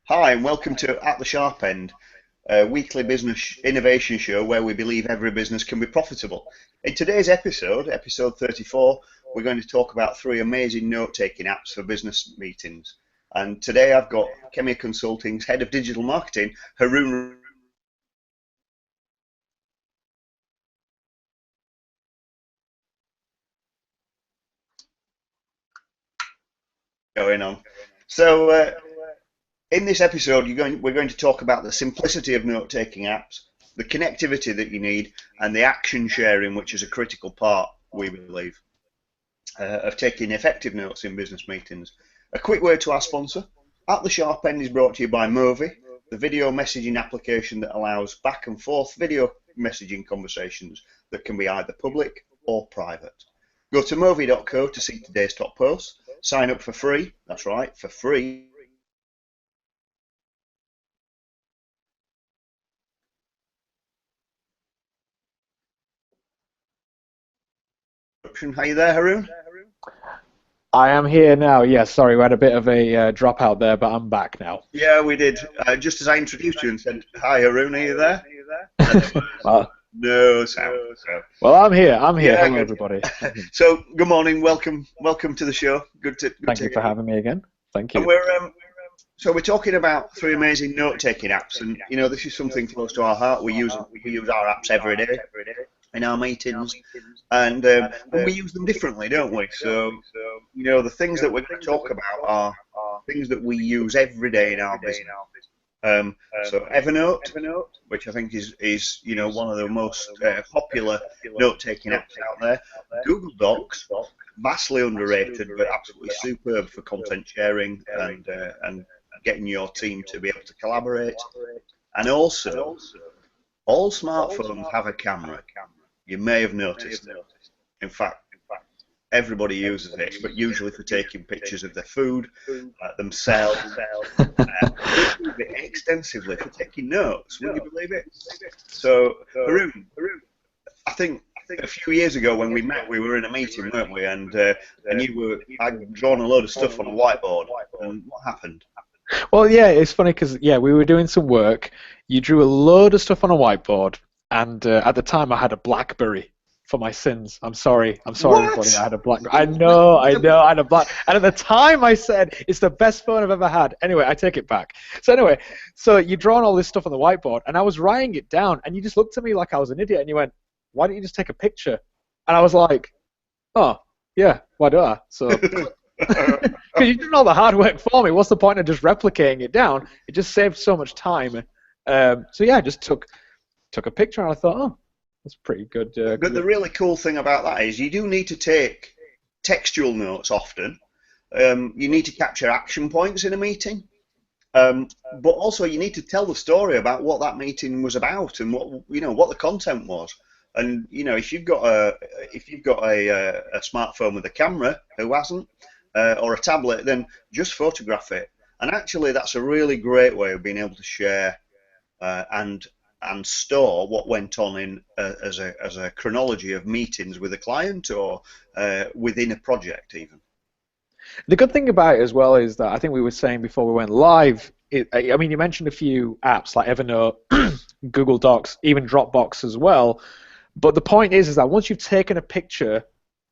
Hi, and welcome to At the Sharp End, a weekly business innovation show where we believe every business can be profitable. In today's episode, episode 34, we're going to talk about three amazing note-taking apps for business meetings. And today I've got Khemeia Consulting's Head of Digital Marketing, Haroon, going on. So, in this episode, we're going to talk about the simplicity of note-taking apps, the connectivity that you need, and the action sharing, which is a critical part, we believe, of taking effective notes in business meetings. A quick word to our sponsor. At the Sharp End is brought to you by Movi, the video messaging application that allows back and forth video messaging conversations that can be either public or private. Go to movi.co to see today's top posts. Sign up for free. That's right, for free. Are you there, Haroon? I am here now. Yes, sorry, we had a bit of a dropout there, but I'm back now. Yeah, we did. Just as I introduced you and said, "Hi, Haroon, are you there?" And there was well, no sound. So, well, I'm here. I'm here. yeah, Hello, good. everybody. So, good morning. Welcome to the show. Good Thank to you hear for you. having me again. Thank And you. we're talking about three amazing note-taking apps, and this is something close to our heart. We use our apps every day in our meetings, and we use them differently, don't we? So, the things that we're going to talk about are things that we use every day in our business. So Evernote, which I think is one of the most popular note-taking apps out there. Google Docs, vastly underrated, but absolutely superb for content sharing and getting your team to be able to collaborate. And also, all smartphones have a camera. You may have noticed it. In fact, everybody uses it, but usually for taking pictures of their food, themselves. We use it extensively for taking notes. Would you believe it? So, Haroon, I think a few years ago when we met, we were in a meeting, weren't we? And I'd drawn a load of stuff on a whiteboard. And what happened? Well, yeah, it's funny because we were doing some work. You drew a load of stuff on a whiteboard, and at the time I had a BlackBerry for my sins. I'm sorry. I'm sorry, everybody. What? I had a Black. I know. I know. I had a Black. And at the time, I said it's the best phone I've ever had. Anyway, I take it back. So anyway, so you're drawing all this stuff on the whiteboard, and I was writing it down, and you just looked at me like I was an idiot, and you went, "Why don't you just take a picture?" And I was like, "Oh, yeah. Why do I?" So. Because you've done all the hard work for me. What's the point of just replicating it down? It just saved so much time. So yeah, I just took a picture, and I thought, oh, that's pretty good. But the really cool thing about that is you do need to take textual notes often. You need to capture action points in a meeting. But also you need to tell the story about what that meeting was about and what the content was. And if you've got a smartphone with a camera, who hasn't, or a tablet, then just photograph it. And actually, that's a really great way of being able to share and store what went on in as a chronology of meetings with a client or within a project even. The good thing about it as well is that I think we were saying before we went live. I mean, you mentioned a few apps like Evernote, Google Docs, even Dropbox as well. But the point is that once you've taken a picture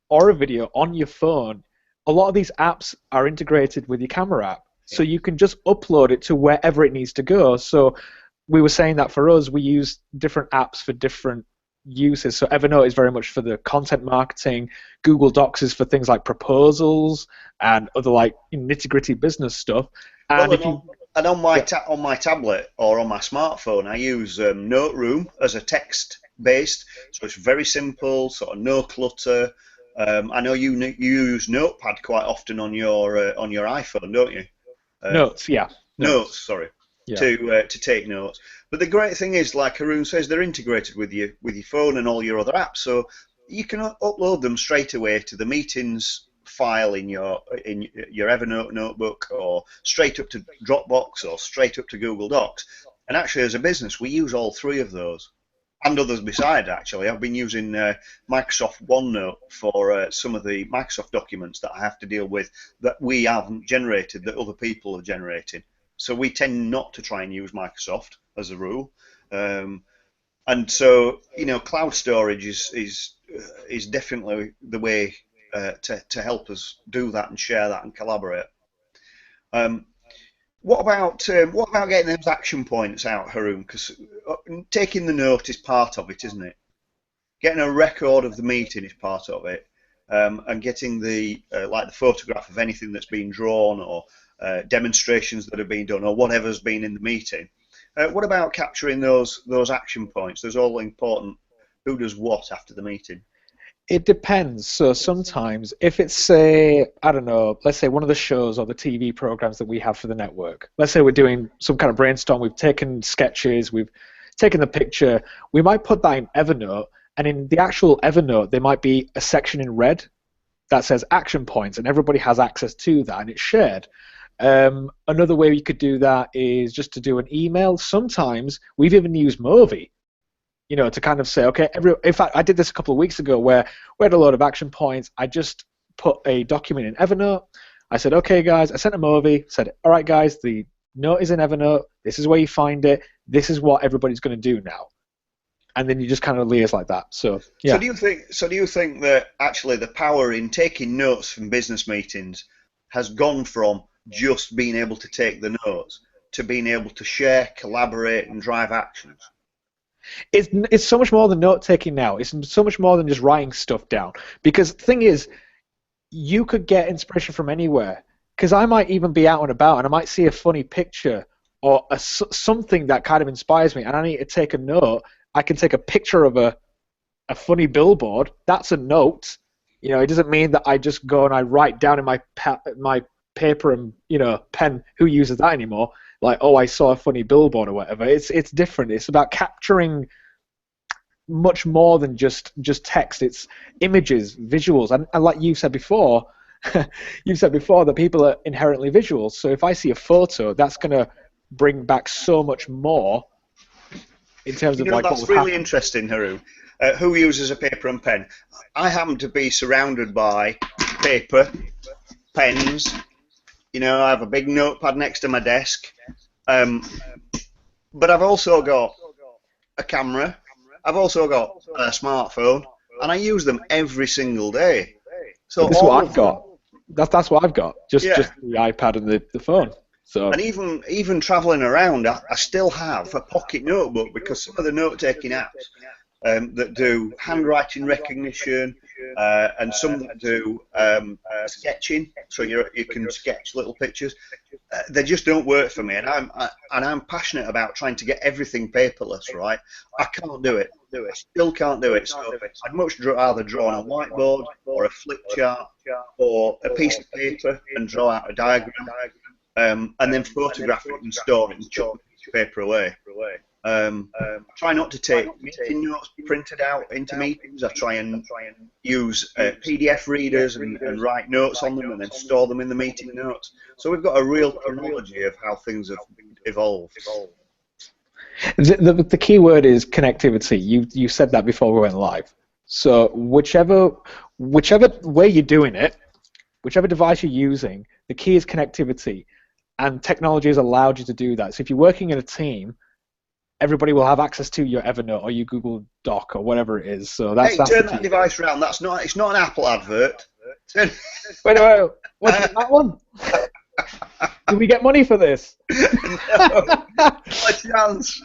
or a video on your phone, a lot of these apps are integrated with your camera app. So you can just upload it to wherever it needs to go. So we were saying that for us, we use different apps for different uses. So Evernote is very much for the content marketing. Google Docs is for things like proposals and other like nitty-gritty business stuff. And Well, if you and on my tablet or on my smartphone, I use Noteroom as a text-based, so it's very simple, sort of no clutter. I know you use Notepad quite often on your iPhone, don't you? Notes, yeah, Notes, notes, sorry, yeah. to take notes. But the great thing is, like Haroon says, they're integrated with your phone and all your other apps, so you can upload them straight away to the meetings file in your Evernote notebook, or straight up to Dropbox, or straight up to Google Docs. And actually, as a business, we use all three of those and others beside. Actually, I've been using Microsoft OneNote for some of the Microsoft documents that I have to deal with that we haven't generated, that other people have generated. So we tend not to try and use Microsoft as a rule. And so, cloud storage is definitely the way to help us do that and share that and collaborate. Um, what about getting those action points out, Haroon? Because taking the note is part of it, isn't it? Getting a record of the meeting is part of it, and getting the like the photograph of anything that's been drawn or demonstrations that have been done or whatever's been in the meeting. What about capturing those action points? Those all important. Who does what after the meeting? It depends. So sometimes, if it's, say, I don't know, let's say one of the shows or the TV programs that we have for the network, let's say we're doing some kind of brainstorm, we've taken sketches, we've taken the picture, we might put that in Evernote, and in the actual Evernote, there might be a section in red that says action points, and everybody has access to that, and it's shared. Another way you could do that is just to do an email. Sometimes we've even used Movi, to kind of say, okay, in fact, I did this a couple of weeks ago where we had a load of action points. I just put a document in Evernote. I said, okay, guys, I sent a Movi, said, all right, guys, the note is in Evernote. This is where you find it. This is what everybody's going to do now. And then you just kind of liaise like that. So, yeah. So do you think that actually the power in taking notes from business meetings has gone from just being able to take the notes to being able to share, collaborate, and drive actions? It's so much more than note-taking now. It's so much more than just writing stuff down. Because the thing is, you could get inspiration from anywhere. Because I might even be out and about, and I might see a funny picture or something that kind of inspires me, and I need to take a note. I can take a picture of a funny billboard. That's a note. It doesn't mean that I just go and I write down in my paper and pen. Who uses that anymore? Like, oh, I saw a funny billboard or whatever. It's different. It's about capturing much more than just text. It's images, visuals, and like you said before, that people are inherently visual. So if I see a photo, that's going to bring back so much more in terms of like that's what really interesting, Haroon. Who uses a paper and pen? I happen to be surrounded by paper, pens. I have a big notepad next to my desk. But I've also got a camera. I've also got a smartphone, and I use them every single day. So this is what I've got. That's what I've got. Just the iPad and the phone. So. And even traveling around, I still have a pocket notebook because some of the note-taking apps that do handwriting recognition and some that do sketching, so you can sketch little pictures. They just don't work for me, and I'm passionate about trying to get everything paperless. Right? I can't do it. I still can't do it. So I'd much rather draw on a whiteboard or a flip chart or a piece of paper and draw out a diagram, and then photograph it and store it and chuck the piece of paper away. Try not to take meeting notes printed out into meetings. I try and use PDF readers and write notes on them and then store them in the meeting notes. So we've got a real chronology of how things have evolved. The key word is connectivity. You said that before we went live. So whichever way you're doing it, whichever device you're using, the key is connectivity. And technology has allowed you to do that. So if you're working in a team, everybody will have access to your Evernote or your Google Doc or whatever it is. So that's turn that device around. It's not an Apple advert. Wait, what's that one? Do we get money for this? No, a chance.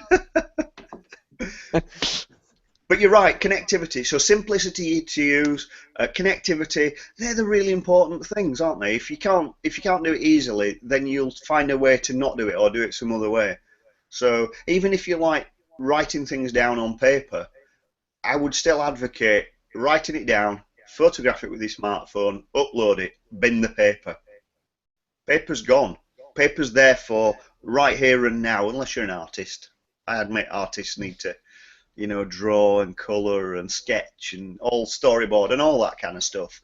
But you're right, connectivity. So simplicity to use, connectivity, they're the really important things, aren't they? If you can't do it easily, then you'll find a way to not do it or do it some other way. So even if you like writing things down on paper, I would still advocate writing it down, photograph it with your smartphone, upload it, bin the paper. Paper's gone. Paper's there for right here and now, unless you're an artist. I admit artists need to, draw and colour and sketch and all storyboard and all that kind of stuff.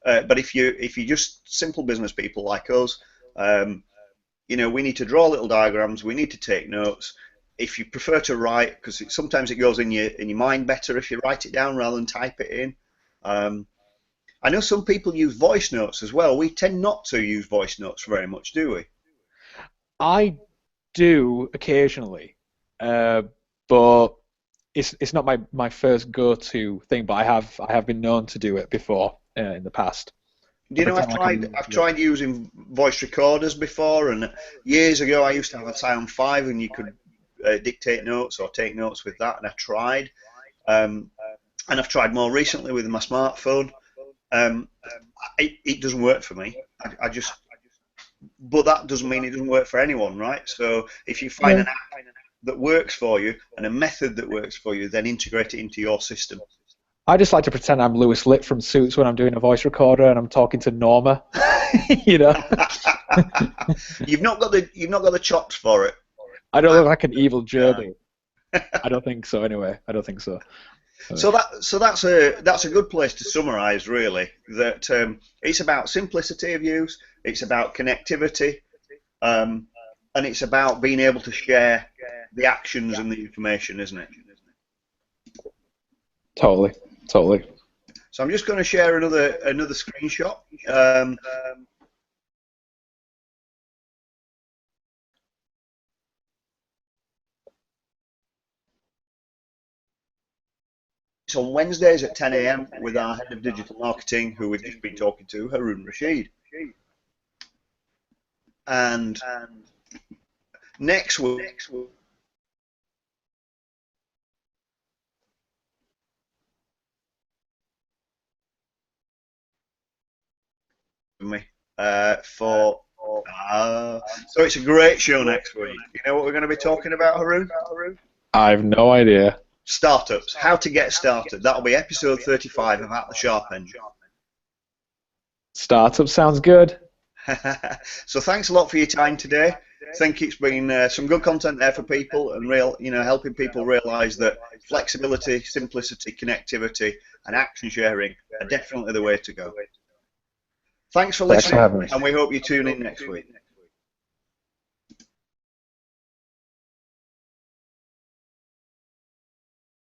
But if you're just simple business people like us, we need to draw little diagrams. We need to take notes. If you prefer to write, because sometimes it goes in your mind better if you write it down rather than type it in. I know some people use voice notes as well. We tend not to use voice notes very much, do we? I do occasionally, but it's not my first go-to thing. But I have been known to do it before in the past. Do I you know pretend like I'm I've tried using voice recorders before, and years ago I used to have a Sound 5, and you could dictate notes or take notes with that, and I tried. Um, and I've tried more recently with my smartphone. Um, it doesn't work for me. I just, but that doesn't mean it doesn't work for anyone, right? So if you find yeah. an app that works for you and a method that works for you, then integrate it into your system. I just like to pretend I'm Louis Litt from Suits when I'm doing a voice recorder and I'm talking to Norma. You know, You've not got the chops for it. I don't look like an evil Yeah. gerbil. I don't think so. Anyway, I don't think so. So that's a good place to summarise, really. That it's about simplicity of use, it's about connectivity, um, and it's about being able to share the actions and the information, isn't it? Totally, totally. So I'm just going to share another screenshot. It's on Wednesdays at 10 a.m. with our head of digital marketing, who we've just been talking to, Haroon Rashid. And next week, me for so it's a great show next week. You know what we're going to be talking about, Haroon? I have no idea. Startups, how to get started. That'll be episode 35 of At the Sharp End. Startup sounds good. So thanks a lot for your time today. I think it's been some good content there for people, and helping people realise that flexibility, simplicity, connectivity, and action sharing are definitely the way to go. Thanks for Thanks for listening, having me. and we hope you tune in next week.